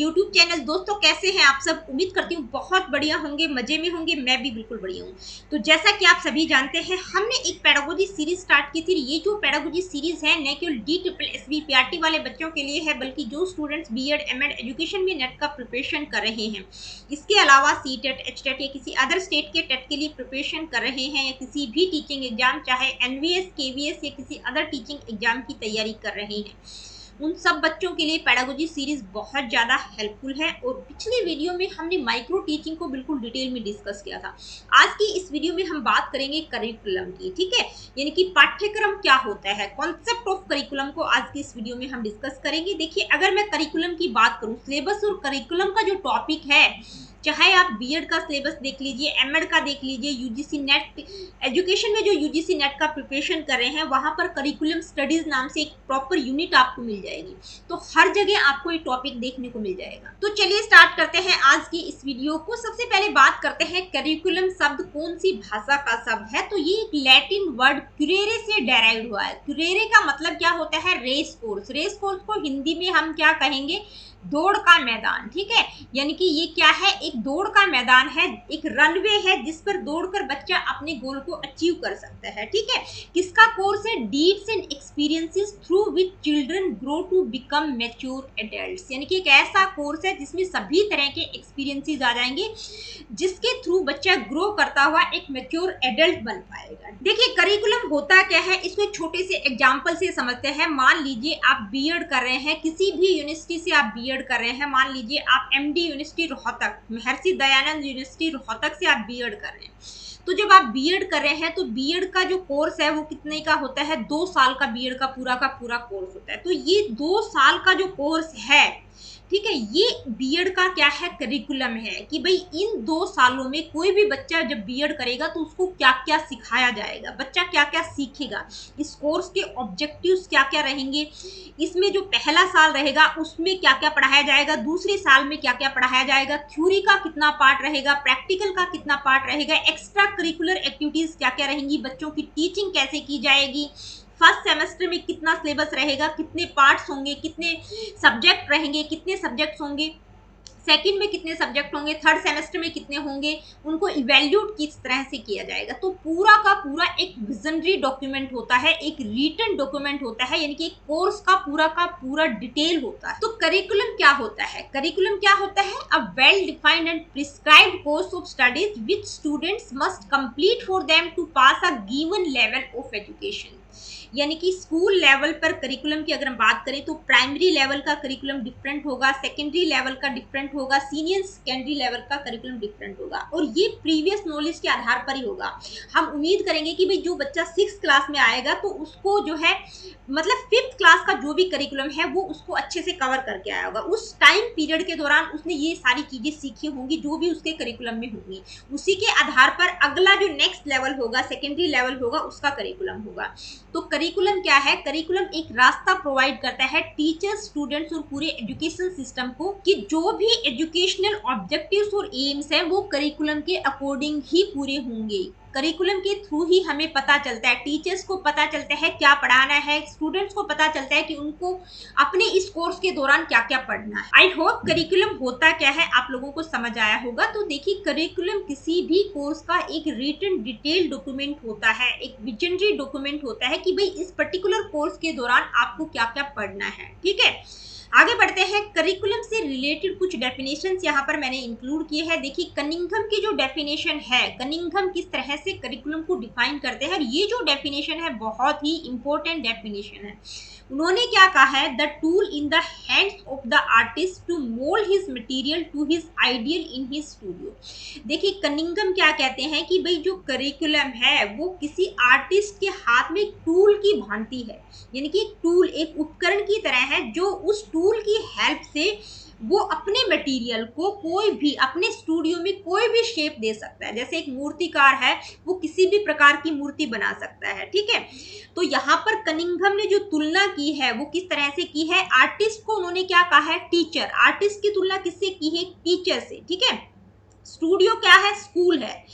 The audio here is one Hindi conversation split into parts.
YouTube channel. दोस्तों कैसे हैं आप सब? उम्मीद करती हूँ बहुत बढ़िया होंगे, मजे में होंगे। मैं भी बिल्कुल बढ़िया हूँ। तो जैसा कि आप सभी जानते हैं, हमने एक पेडागोजी सीरीज स्टार्ट की थी। ये जो पेडागोजी सीरीज है न केवल DSSB PRT वाले बच्चों के लिए है, बल्कि जो स्टूडेंट्स BEd MAd एजुकेशन में नेट का प्रिपरेशन कर रहे हैं, इसके अलावा CTET HTET या किसी अदर स्टेट के टेट के लिए प्रिपरेशन कर रहे हैं, या किसी भी टीचिंग एग्जाम चाहे NVS KVS या किसी अदर टीचिंग एग्जाम की तैयारी कर रहे हैं, उन सब बच्चों के लिए पेडागोजी सीरीज बहुत ज़्यादा हेल्पफुल है। और पिछली वीडियो में हमने माइक्रो टीचिंग को बिल्कुल डिटेल में डिस्कस किया था। आज की इस वीडियो में हम बात करेंगे करिकुलम की, ठीक है, यानी कि पाठ्यक्रम क्या होता है, कॉन्सेप्ट ऑफ करिकुलम को आज की इस वीडियो में हम डिस्कस करेंगे। देखिए, अगर मैं करिकुलम की बात करूं, सिलेबस और करिकुलम का जो टॉपिक है, चाहे आप BEd का सिलेबस देख लीजिए, MAd का देख लीजिए, UGC नेट एजुकेशन में जो UGC नेट का प्रिपरेशन कर रहे हैं, वहां पर करिकुलम स्टडीज नाम से एक प्रॉपर यूनिट आपको मिल जाएगी। तो हर जगह आपको ये टॉपिक देखने को मिल जाएगा। तो चलिए स्टार्ट करते हैं आज की इस वीडियो को। सबसे पहले बात करते हैं करिकुलम शब्द कौन सी भाषा का शब्द है। तो ये एक लैटिन वर्ड क्यूरेरे से डेराइव हुआ है। क्यूरेरे का मतलब क्या होता है? Race course. रेस कोर्स को हिंदी में हम क्या कहेंगे? दौड़ का मैदान, ठीक है। यानी कि ये क्या है? एक दौड़ का मैदान है, एक रनवे है जिस पर दौड़कर बच्चा अपने गोल को अचीव कर सकता है, ठीक है। किसका कोर्स है? Deeds and experiences through which children grow to become mature adults. यानी कि एक ऐसा कोर्स है जिसमें सभी तरह के एक्सपीरियंसेस आ जाएंगे, जिसके थ्रू बच्चा ग्रो करता हुआ एक मैच्योर एडल्ट बन पाएगा। देखिए, करिकुलम होता क्या है, इसको एक छोटे से एग्जांपल से समझते हैं। मान लीजिए आप BEd कर रहे हैं, किसी भी यूनिवर्सिटी से आप BEd कर रहे हैं। मान लीजिए आप MD university Rohtak, Maharshi Dayanand university Rohtak से आप BEd कर रहे हैं। तो जब आप BEd कर रहे हैं, तो BEd का जो कोर्स है वो कितने का होता है? 2 साल का BEd का पूरा कोर्स होता है। तो ये 2 साल का जो कोर्स है, ठीक है, ये BEd का क्या है? करिकुलम है कि भाई इन 2 सालों में कोई भी बच्चा जब BEd करेगा तो उसको क्या क्या सिखाया जाएगा, बच्चा क्या क्या सीखेगा, इस कोर्स के ऑब्जेक्टिव्स क्या क्या रहेंगे, इसमें जो पहला साल रहेगा उसमें क्या क्या पढ़ाया जाएगा, दूसरे साल में क्या क्या पढ़ाया जाएगा, थ्योरी का कितना पार्ट रहेगा, प्रैक्टिकल का कितना पार्ट रहेगा, एक्स्ट्रा करिकुलर एक्टिविटीज क्या क्या रहेंगी, बच्चों की टीचिंग कैसे की जाएगी, फर्स्ट सेमेस्टर में कितना सिलेबस रहेगा, कितने पार्ट्स होंगे, कितने सब्जेक्ट रहेंगे, कितने सब्जेक्ट्स होंगे, सेकंड में कितने सब्जेक्ट होंगे, थर्ड सेमेस्टर में कितने होंगे, उनको इवैल्यूएट किस तरह से किया जाएगा। तो पूरा का पूरा एक विजनरी डॉक्यूमेंट होता है, एक रिटन डॉक्यूमेंट होता है, यानी कि एक कोर्स का पूरा डिटेल होता है। तो करिकुलम क्या होता है? करिकुलम क्या होता है? A well defined and prescribed course of studies which students must complete for them to pass a given level of education. यानी कि स्कूल लेवल पर करिकुलम की अगर हम बात करें तो प्राइमरी लेवल का करिकुलम डिफरेंट होगा, सेकेंडरी लेवल का डिफरेंट होगा, सीनियर सेकेंडरी लेवल का करिकुलम डिफरेंट होगा, और ये प्रीवियस नॉलेज के आधार पर ही होगा। हम उम्मीद करेंगे कि भाई जो बच्चा 6th क्लास में आएगा तो उसको जो है मतलब 5th क्लास का जो भी करिकुलम है वो उसको अच्छे से कवर करके आया होगा। उस टाइम पीरियड के दौरान उसने ये सारी चीजें सीखी होंगी जो भी उसके करिकुलम में होंगी। उसी के आधार पर अगला जो नेक्स्ट लेवल होगा, सेकेंडरी लेवल होगा, उसका करिकुलम होगा। तो करिकुलम क्या है? करिकुलम एक रास्ता प्रोवाइड करता है टीचर्स, स्टूडेंट्स और पूरे एजुकेशन सिस्टम को कि जो भी एजुकेशनल ऑब्जेक्टिव्स और एम्स हैं वो करिकुलम के अकॉर्डिंग ही पूरे होंगे। करिकुलम के थ्रू ही हमें पता चलता है, टीचर्स को पता चलता है क्या पढ़ाना है, स्टूडेंट्स को पता चलता है कि उनको अपने इस कोर्स के दौरान क्या क्या पढ़ना है। आई होप करिकुलम होता क्या है आप लोगों को समझ आया होगा। तो देखिए, करिकुलम किसी भी कोर्स का एक रिटन डिटेल डॉक्यूमेंट होता है, एक विजनरी डॉक्यूमेंट होता है कि भाई इस पर्टिकुलर कोर्स के दौरान आपको क्या क्या पढ़ना है, ठीक है। आगे बढ़ते हैं। करिकुलम से रिलेटेड कुछ डेफिनेशन यहाँ पर मैंने इंक्लूड किए हैं। देखिए, कनिंघम की जो डेफिनेशन है, कनिंघम किस तरह से करिकुलम को डिफाइन करते हैं, और ये जो डेफिनेशन है बहुत ही इंपॉर्टेंट डेफिनेशन है। उन्होंने क्या कहा है? The tool in the hands of the artist to mould his material to his ideal in his studio. देखिए, कनिंघम क्या कहते हैं कि भाई जो करिकुलम है वो किसी आर्टिस्ट के हाथ में एक टूल की भांति है, यानी कि एक टूल, एक उपकरण की तरह है, जो उस टूल की हेल्प से वो अपने मटेरियल को कोई भी अपने स्टूडियो में कोई भी शेप दे सकता है। जैसे एक मूर्तिकार है, वो किसी भी प्रकार की मूर्ति बना सकता है, ठीक है। तो यहाँ पर कनिंघम ने जो तुलना की है वो किस तरह से की है? आर्टिस्ट को उन्होंने क्या कहा है? टीचर। आर्टिस्ट की तुलना किससे की है? टीचर से, ठीक है। स्टूडियो क्या है? स्कूल है।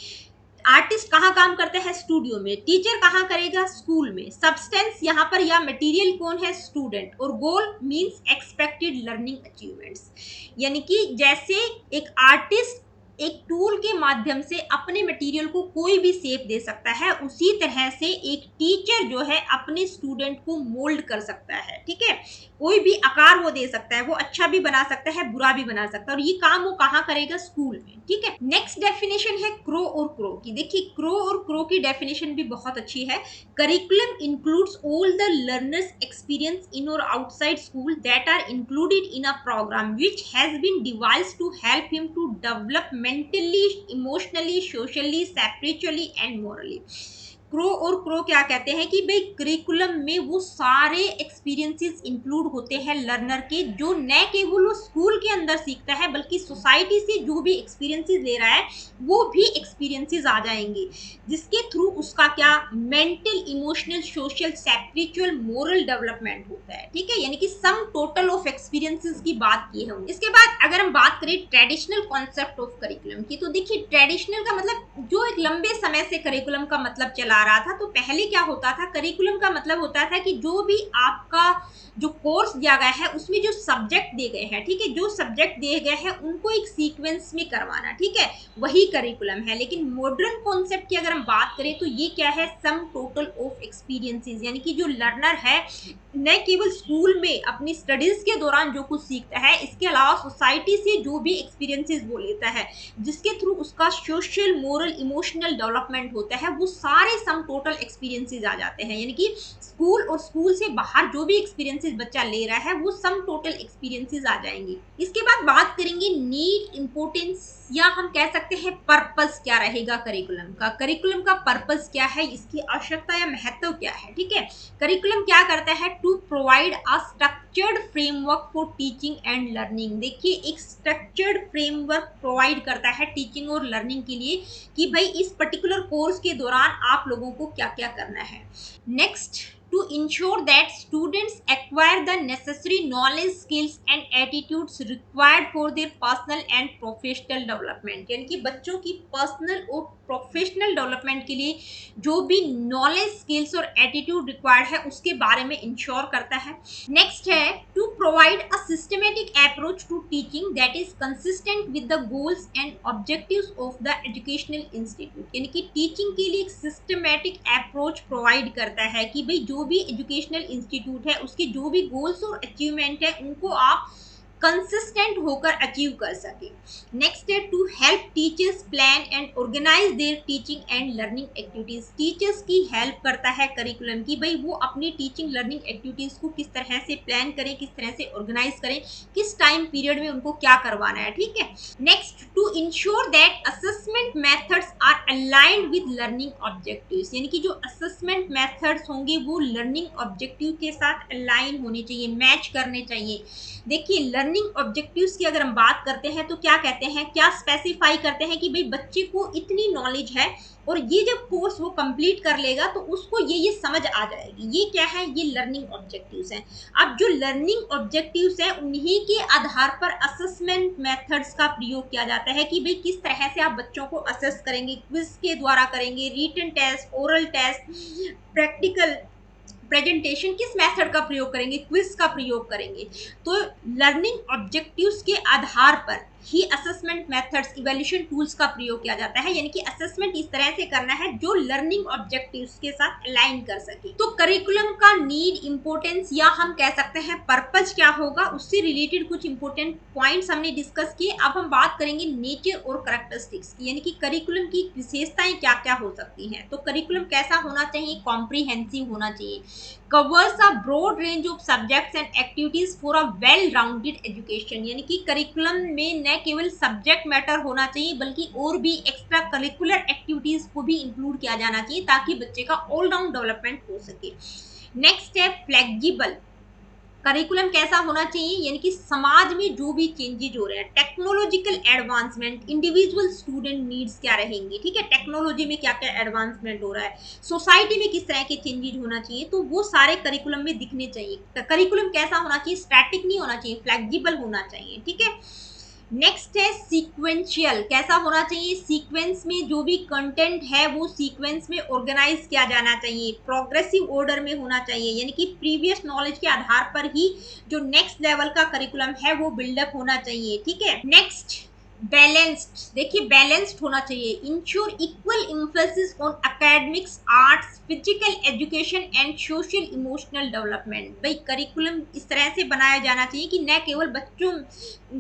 आर्टिस्ट कहाँ काम करता है? स्टूडियो में। टीचर कहाँ करेगा? स्कूल में। सब्सटेंस यहाँ पर या मटेरियल कौन है? स्टूडेंट। और गोल मींस एक्सपेक्टेड लर्निंग अचीवमेंट्स, यानी कि जैसे एक आर्टिस्ट एक टूल के माध्यम से अपने मटेरियल को कोई भी शेप दे सकता है, उसी तरह से एक टीचर जो है अपने स्टूडेंट को मोल्ड कर सकता है। ठीक है, कोई भी आकार वो दे सकता है, वो अच्छा भी बना सकता है, बुरा भी बना सकता है, और ये काम वो कहाँ करेगा? स्कूल में। ठीक है, नेक्स्ट डेफिनेशन है क्रो और क्रो की। देखिए, क्रो और क्रो की डेफिनेशन भी बहुत अच्छी है। Curriculum includes all the learners experience in और outside school that are included in a program which has been devised to help him to develop mentally, emotionally, socially, spiritually and morally. Crow और क्रो क्या कहते हैं कि भाई करिकुलम में वो सारे एक्सपीरियंसेस इंक्लूड होते हैं लर्नर के, जो न केवल वो स्कूल के अंदर सीखता है बल्कि सोसाइटी से जो भी एक्सपीरियंसेस ले रहा है वो भी एक्सपीरियंसेस आ जाएंगे, जिसके थ्रू उसका क्या mental, emotional, social, spiritual, moral development होता है। ठीक है, यानी कि सम टोटल ऑफ एक्सपीरियंसेस की बात की है। इसके बाद अगर हम बात करें ट्रेडिशनल कॉन्सेप्ट ऑफ करिकुलम की, तो देखिए ट्रेडिशनल का मतलब जो एक लंबे समय से करिकुलम का मतलब चला आ रहा था। तो पहले क्या होता था? करिकुलम का मतलब होता था कि जो भी आपका जो कोर्स दिया गया है उसमें जो सब्जेक्ट दिए गए हैं, ठीक है, जो सब्जेक्ट दिए गए हैं उनको एक सीक्वेंस में करवाना। ठीक है, वही करिकुलम है। लेकिन मॉडर्न कॉन्सेप्ट की अगर हम बात करें तो ये क्या है? सम टोटल ऑफ एक्सपीरियंसेस, यानी कि जो लर्नर है न केवल स्कूल में अपनी स्टडीज के दौरान जो कुछ सीखता है, इसके अलावा सोसाइटी से जो भी एक्सपीरियंसेस वो लेता है, जिसके थ्रू उसका सोशल, मोरल, इमोशनल डेवलपमेंट होता है, वो सारे सम टोटल एक्सपीरियंसेस आ जाते हैं। यानी कि स्कूल और स्कूल से बाहर जो भी एक्सपीरियंसेस बच्चा ले रहा है वो सम टोटल एक्सपीरियंसेस आ जाएंगे। इसके बाद बात करेंगे नीड, इंपोर्टेंस, या हम कह सकते हैं पर्पस क्या रहेगा करिकुलम का। करिकुलम का पर्पस क्या है, इसकी आवश्यकता या महत्व क्या है? ठीक है, करिकुलम क्या करता है? To provide a structured framework for teaching and learning. देखिए, एक स्ट्रक्चर्ड फ्रेमवर्क प्रोवाइड करता है टीचिंग और लर्निंग के लिए कि भाई इस पर्टिकुलर कोर्स के दौरान आप लोगों को क्या क्या करना है। Next, to ensure that students acquire the necessary knowledge, skills and attitudes required for their personal and professional development, यानी कि बच्चों की पर्सनल और प्रोफेशनल डेवलपमेंट के लिए जो भी नॉलेज, स्किल्स और एटीट्यूड रिक्वायर्ड है उसके बारे में इंश्योर करता है। नेक्स्ट है to provide a systematic approach to teaching that is consistent with the goals and objectives of the educational institute, यानी कि टीचिंग के लिए एक सिस्टमेटिक अप्रोच प्रोवाइड करता है कि भाई जो भी एजुकेशनल इंस्टीट्यूट है उसके जो भी गोल्स और अचीवमेंट है उनको आप कंसिस्टेंट होकर अचीव कर सके। नेक्स्ट है to help teachers plan and organise their teaching and learning activities. Teachers की हेल्प करता है करिकुलम की, भाई वो अपनी टीचिंग लर्निंग एक्टिविटीज को किस तरह से प्लान करें, किस तरह से ऑर्गेनाइज करें, किस टाइम पीरियड में उनको क्या करवाना है। ठीक है, next to ensure that assessment methods are aligned with learning objectives, यानी कि जो असेसमेंट मेथड्स होंगे वो लर्निंग ऑब्जेक्टिव के साथ अलाइन होने चाहिए, मैच करने चाहिए। देखिए, लर्निंग ऑब्जेक्टिव्स की अगर हम बात करते हैं तो क्या कहते हैं, क्या स्पेसिफाई करते हैं कि भाई बच्चे को इतनी नॉलेज है और ये जब कोर्स वो कंप्लीट कर लेगा तो उसको ये समझ आ जाएगी। ये क्या है? ये लर्निंग ऑब्जेक्टिव्स हैं। अब जो लर्निंग ऑब्जेक्टिव्स हैं उन्हीं के आधार पर असेसमेंट मेथड्स का प्रयोग किया जाता है कि भाई किस तरह से आप बच्चों को असेस करेंगे, क्विज के द्वारा करेंगे, written test, oral test, practical presentation, किस मेथड का प्रयोग करेंगे, क्विज का प्रयोग करेंगे। तो लर्निंग ऑब्जेक्टिव्स के आधार पर ही असेसमेंट मेथड्स, इवैल्यूएशन टूल्स का प्रयोग किया जाता है, यानी कि असेसमेंट इस तरह से करना है जो लर्निंग ऑब्जेक्टिव्स के साथ अलाइन कर सके। तो करिकुलम का नीड, इंपोर्टेंस, या हम कह सकते हैं पर्पस क्या होगा, उससे रिलेटेड कुछ इंपोर्टेंट पॉइंट्स हमने डिस्कस किए। अब हम बात करेंगे नेचर और करैक्टरिस्टिक्स की, यानी कि करिकुलम की विशेषताएं क्या क्या हो सकती हैं। तो करिकुलम कैसा होना चाहिए? कॉम्प्रिहेंसिव होना चाहिए, covers a broad range of subjects and activities for a well-rounded education, यानी कि करिकुलम में न केवल सब्जेक्ट मैटर होना चाहिए बल्कि और भी एक्स्ट्रा करिकुलर एक्टिविटीज को भी इंक्लूड किया जाना चाहिए ताकि बच्चे का ऑल राउंड डेवलपमेंट हो सके। नेक्स्ट है फ्लेक्सिबल। करिकुलम कैसा होना चाहिए? यानी कि समाज में जो भी चेंजेज हो रहे हैं, technological advancement, individual student needs क्या रहेंगी, ठीक है, टेक्नोलॉजी में क्या क्या एडवांसमेंट हो रहा है, सोसाइटी में किस तरह के चेंजेज होना चाहिए, तो वो सारे करिकुलम में दिखने चाहिए। करिकुलम कैसा होना चाहिए? स्टैटिक नहीं होना चाहिए, फ्लेक्सिबल होना चाहिए। ठीक है, नेक्स्ट है सीक्वेंशियल, कैसा होना चाहिए, सीक्वेंस में जो भी कंटेंट है वो सीक्वेंस में ऑर्गेनाइज किया जाना चाहिए, प्रोग्रेसिव ऑर्डर में होना चाहिए, यानी कि प्रीवियस नॉलेज के आधार पर ही जो नेक्स्ट लेवल का करिकुलम है वो बिल्डअप होना चाहिए, ठीक है। नेक्स्ट बैलेंस्ड, देखिए बैलेंस्ड होना चाहिए, ensure equal emphasis on academics, arts, physical education and social emotional development. भाई करिकुलम इस तरह से बनाया जाना चाहिए कि न केवल बच्चों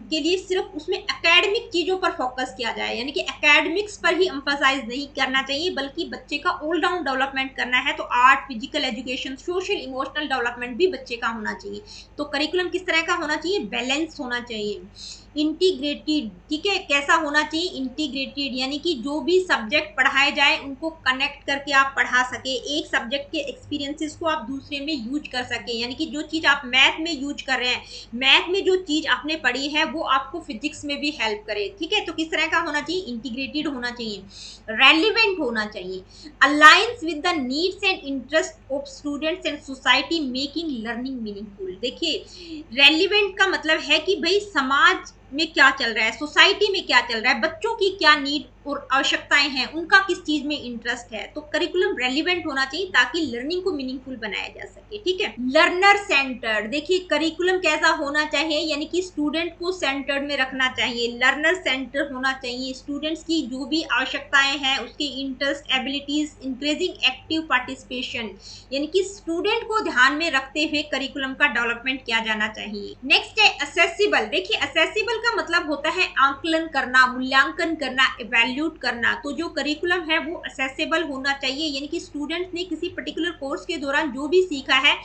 के लिए सिर्फ उसमें एकेडमिक चीजों पर फोकस किया जाए, यानी कि एकेडमिक्स पर ही एम्फसाइज नहीं करना चाहिए, बल्कि बच्चे का ऑल राउंड डेवलपमेंट करना है तो art, physical education, social emotional development भी बच्चे का होना चाहिए। तो करिकुलम किस तरह का होना चाहिए, बैलेंस होना चाहिए, इंटीग्रेटेड, ठीक है। कैसा होना चाहिए, इंटीग्रेटेड, यानी कि जो भी सब्जेक्ट पढ़ाए जाए उनको कनेक्ट करके आप पढ़ा सके, एक सब्जेक्ट के एक्सपीरियंसेस को आप दूसरे में यूज कर सके, यानी कि जो चीज आप मैथ में यूज कर रहे हैं, मैथ में जो चीज आपने पढ़ी है वो आपको फिजिक्स में भी हेल्प करे, ठीक है। तो किस तरह का होना चाहिए, इंटीग्रेटेड होना चाहिए, रेलिवेंट होना चाहिए, aligns with the needs and interest of students and society, making learning meaningful. देखिए रेलिवेंट का मतलब है कि भाई समाज में क्या चल रहा है, सोसाइटी में क्या चल रहा है, बच्चों की क्या नीड और आवश्यकताएं हैं, उनका किस चीज में इंटरेस्ट है, तो करिकुलम रेलिवेंट होना चाहिए ताकि लर्निंग को मीनिंगफुल बनाया जा सके, ठीक है। लर्नर सेंटर्ड, देखिए करिकुलम कैसा होना चाहिए, यानी कि स्टूडेंट को सेंटर्ड में रखना चाहिए, लर्नर सेंटर होना चाहिए, स्टूडेंट्स की जो भी आवश्यकताएं हैं उसके interest, abilities, increasing active participation, यानी कि स्टूडेंट को ध्यान में रखते हुए करिकुलम का डेवलपमेंट किया जाना चाहिए। नेक्स्ट है असेसिबल, देखिए असेसिबल का मतलब होता है आंकलन करना, मूल्यांकन करना, इवैल्यूएट करना, तो जो करिकुलम है वो असेसिबल होना चाहिए, यानी कि स्टूडेंट ने किसी पर्टिकुलर कोर्स के दौरान जो भी सीखा है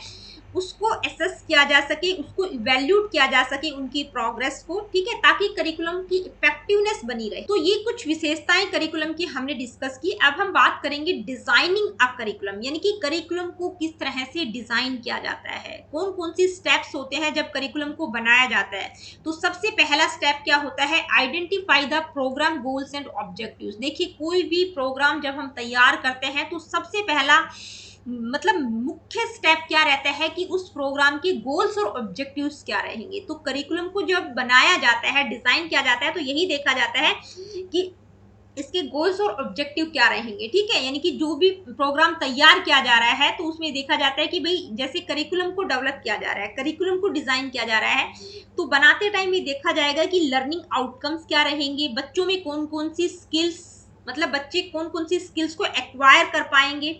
उसको एसेस किया जा सके, उसको इवैल्यूएट किया जा सके उनकी प्रोग्रेस को, ठीक है, ताकि करिकुलम की इफेक्टिवनेस बनी रहे। तो ये कुछ विशेषताएं करिकुलम की हमने डिस्कस की। अब हम बात करेंगे डिजाइनिंग अ करिकुलम, यानी कि करिकुलम को किस तरह से डिजाइन किया जाता है, कौन कौन सी स्टेप्स होते हैं जब करिकुलम को बनाया जाता है। तो सबसे पहला स्टेप क्या होता है, identify the programme goals and objectives. देखिए कोई भी प्रोग्राम जब हम तैयार करते हैं तो सबसे पहला मतलब मुख्य स्टेप क्या रहता है कि उस प्रोग्राम के गोल्स और ऑब्जेक्टिव्स क्या रहेंगे। तो करिकुलम को जब बनाया जाता है, डिजाइन किया जाता है, तो यही देखा जाता है कि इसके गोल्स और ऑब्जेक्टिव क्या रहेंगे, ठीक है। यानी कि जो भी प्रोग्राम तैयार किया जा रहा है तो उसमें देखा जाता है कि भाई जैसे करिकुलम को डेवलप किया जा रहा है, करिकुलम को डिजाइन किया जा रहा है, तो बनाते टाइम ये देखा जाएगा कि लर्निंग आउटकम्स क्या रहेंगे, बच्चों में कौन कौन सी स्किल्स, मतलब बच्चे कौन कौन सी स्किल्स को एक्वायर कर पाएंगे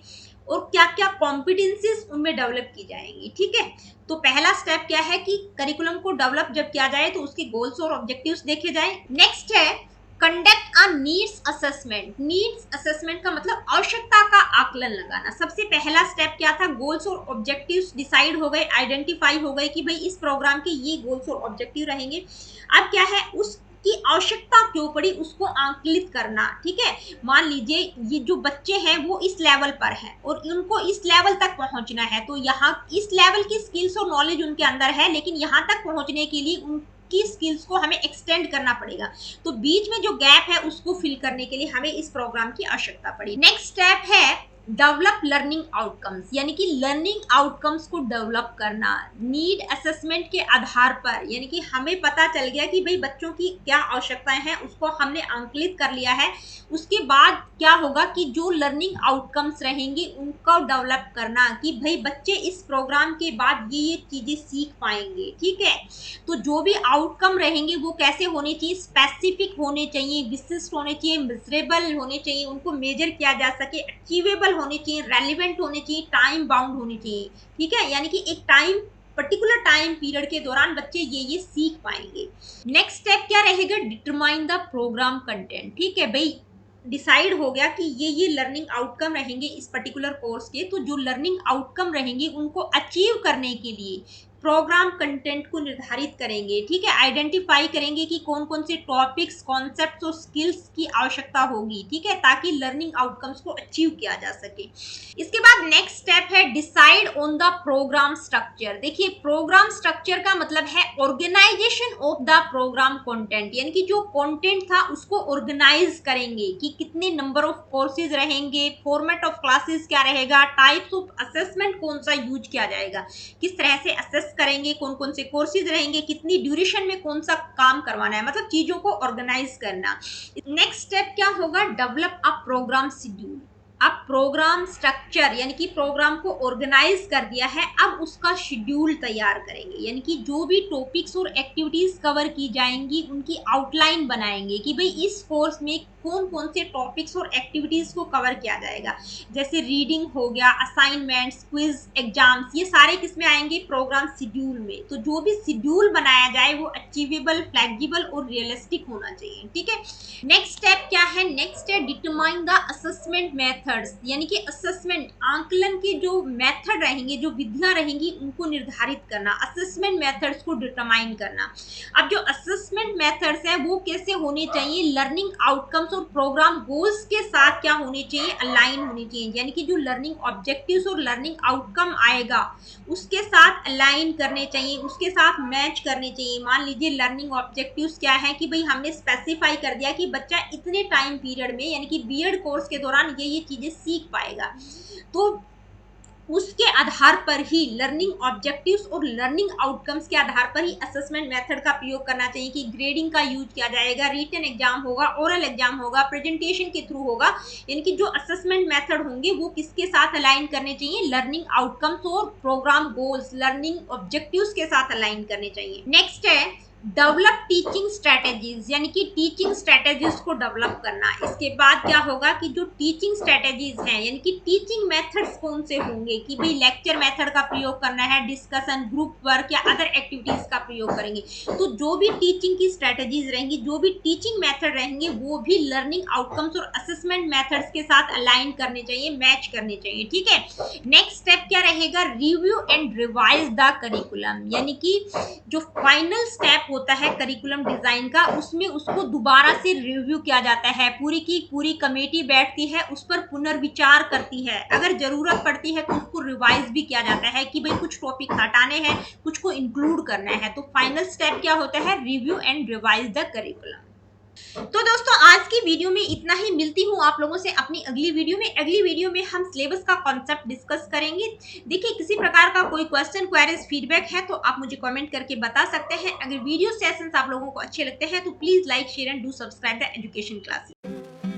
और क्या क्या कॉम्पिटेंसीज उनमें डेवलप की जाएंगी, ठीक है। तो पहला स्टेप क्या है कि करिकुलम को डेवलप जब किया जाए तो उसके गोल्स और ऑब्जेक्टिव्स देखे जाए। नेक्स्ट है conduct a needs assessment. Needs assessment का मतलब आवश्यकता का आकलन लगाना। सबसे पहला स्टेप क्या था, गोल्स और ऑब्जेक्टिव्स डिसाइड हो गए, आइडेंटिफाई हो गए कि भाई इस प्रोग्राम के ये गोल्स और ऑब्जेक्टिव रहेंगे। अब क्या है, उसकी आवश्यकता क्यों पड़ी उसको आंकलित करना, ठीक है। मान लीजिए ये जो बच्चे हैं वो इस लेवल पर हैं और उनको इस लेवल तक पहुंचना है, तो यहाँ इस लेवल की स्किल्स और नॉलेज उनके अंदर है, लेकिन यहाँ तक पहुंचने के लिए उनकी स्किल्स को हमें एक्सटेंड करना पड़ेगा, तो बीच में जो गैप है उसको फिल करने के लिए हमें इस प्रोग्राम की आवश्यकता पड़ी। नेक्स्ट स्टेप है डेवलप लर्निंग आउटकम्स, यानी कि लर्निंग आउटकम्स को डेवलप करना नीड असेसमेंट के आधार पर, यानी कि हमें पता चल गया कि भाई बच्चों की क्या आवश्यकताएं हैं, उसको हमने आंकलित कर लिया है। उसके बाद क्या होगा कि जो लर्निंग आउटकम्स रहेंगे उनको डेवलप करना कि भाई बच्चे इस प्रोग्राम के बाद ये चीजें सीख पाएंगे, ठीक है। तो जो भी आउटकम रहेंगे वो कैसे होने चाहिए, स्पेसिफिक होने चाहिए, विशिष्ट होने चाहिए, मेजरेबल होने चाहिए, उनको मेजर किया जा सके, अचीवेबल होने चाहिए, रेलिवेंट होने चाहिए, टाइम बाउंड होने चाहिए, ठीक है। यानी कि एक टाइम पर्टिकुलर टाइम पीरियड के दौरान बच्चे ये सीख पाएंगे। नेक्स्ट स्टेप क्या रहेगा, डिटरमाइन द प्रोग्राम कंटेंट, ठीक है भाई डिसाइड हो गया कि ये लर्निंग आउटकम रहेंगे इस पर्टिकुलर कोर्स के, तो जो लर्निंग आउटकम रहेंगे उनको अचीव करने के लिए प्रोग्राम कंटेंट को निर्धारित करेंगे, ठीक है। आइडेंटिफाई करेंगे कि कौन कौन से टॉपिक्स, कॉन्सेप्ट्स और स्किल्स की आवश्यकता होगी, ठीक है, ताकि लर्निंग आउटकम्स को अचीव किया जा सके। इसके बाद नेक्स्ट स्टेप है decide on the programme structure. देखिए प्रोग्राम स्ट्रक्चर का मतलब है organisation of the programme content, यानी कि जो कंटेंट था उसको ऑर्गेनाइज करेंगे कि कितने नंबर ऑफ कोर्सेज रहेंगे, फॉर्मेट ऑफ क्लासेस क्या रहेगा, टाइप्स ऑफ असेसमेंट कौन सा यूज किया जाएगा, किस तरह से असेस डिस्कस करेंगे, कौन कौन से कोर्सेज रहेंगे, कितनी ड्यूरेशन में कौन सा काम करवाना है, मतलब चीजों को ऑर्गेनाइज करना। नेक्स्ट स्टेप क्या होगा, डेवलप अ प्रोग्राम शेड्यूल। अब प्रोग्राम स्ट्रक्चर यानी कि प्रोग्राम को ऑर्गेनाइज कर दिया है, अब उसका शेड्यूल तैयार करेंगे, यानी कि जो भी टॉपिक्स और एक्टिविटीज कवर की जाएंगी उनकी आउटलाइन बनाएंगे कि भाई इस कोर्स में कौन कौन से टॉपिक्स और एक्टिविटीज को कवर किया जाएगा। जैसे रीडिंग हो गया, असाइनमेंट्स, क्विज, एग्जाम्स, ये सारे किसमें आएंगे, प्रोग्राम शेड्यूल में। तो जो भी शेड्यूल बनाया जाए वो अचीवेबल, फ्लेक्सिबल और रियलिस्टिक होना चाहिए, ठीक है। नेक्स्ट स्टेप क्या है, नेक्स्ट है डिटरमाइन द असेसमेंट मेथड्स, यानी कि असेसमेंट आंकलन के जो मेथड रहेंगे, जो विधियां रहेंगी उनको निर्धारित करना, असेसमेंट मेथड्स को डिटरमाइन करना। अब जो असेसमेंट मेथड्स है वो कैसे होने चाहिए, लर्निंग आउटकम्स और प्रोग्राम गोल्स के साथ क्या होने चाहिए, अलाइन होने चाहिए, यानी कि जो लर्निंग ऑब्जेक्टिव्स और लर्निंग आउटकम आएगा उसके साथ अलाइन करने चाहिए, उसके साथ मैच करने चाहिए। मान लीजिए लर्निंग ऑब्जेक्टिव्स क्या है कि भाई हमने स्पेसिफाई कर दिया कि बच्चा इतने टाइम पीरियड में यानी कि बीएड कोर्स के दौरान ये चीजें सीख पाएगा, तो उसके आधार पर ही लर्निंग ऑब्जेक्टिव्स और लर्निंग आउटकम्स के आधार पर ही असेसमेंट मेथड का प्रयोग करना चाहिए कि ग्रेडिंग का यूज किया जाएगा, रिटन एग्जाम होगा, ओरल एग्जाम होगा, प्रेजेंटेशन के थ्रू होगा। यानी कि जो असेसमेंट मेथड होंगे वो किसके साथ अलाइन करने चाहिए, लर्निंग आउटकम्स और प्रोग्राम गोल्स, लर्निंग ऑब्जेक्टिव्स के साथ अलाइन करने चाहिए। नेक्स्ट है डेवलप टीचिंग स्ट्रेटेजीज, यानी कि टीचिंग स्ट्रेटेजीज को डेवलप करना। इसके बाद क्या होगा कि जो टीचिंग स्ट्रेटेजीज हैं यानी कि टीचिंग मेथड्स कौन से होंगे कि भाई लेक्चर मेथड का प्रयोग करना है, डिस्कशन, ग्रुप वर्क या अदर एक्टिविटीज का प्रयोग करेंगे। तो जो भी टीचिंग की स्ट्रेटेजीज रहेंगी, जो भी टीचिंग मेथड रहेंगे वो भी लर्निंग आउटकम्स और असेसमेंट मेथड्स के साथ अलाइन करने चाहिए, मैच करने चाहिए, ठीक है। नेक्स्ट स्टेप क्या रहेगा, review and revise the curriculum, यानी कि जो फाइनल स्टेप होता है करिकुलम डिजाइन का, उसमें उसको दोबारा से रिव्यू किया जाता है, पूरी की पूरी कमेटी बैठती है, उस पर पुनर्विचार करती है, अगर जरूरत पड़ती है तो उसको रिवाइज भी किया जाता है कि भाई कुछ टॉपिक हटाने हैं, कुछ को इंक्लूड करना है। तो फाइनल स्टेप क्या होता है, review and revise the curriculum. तो दोस्तों आज की वीडियो में इतना ही, मिलती हूँ आप लोगों से अपनी अगली वीडियो में। अगली वीडियो में हम सिलेबस का कॉन्सेप्ट डिस्कस करेंगे। देखिए किसी प्रकार का कोई क्वेश्चन, क्वेरीज, फीडबैक है तो आप मुझे कमेंट करके बता सकते हैं। अगर वीडियो सेशंस आप लोगों को अच्छे लगते हैं तो please like, share and do subscribe the education classes.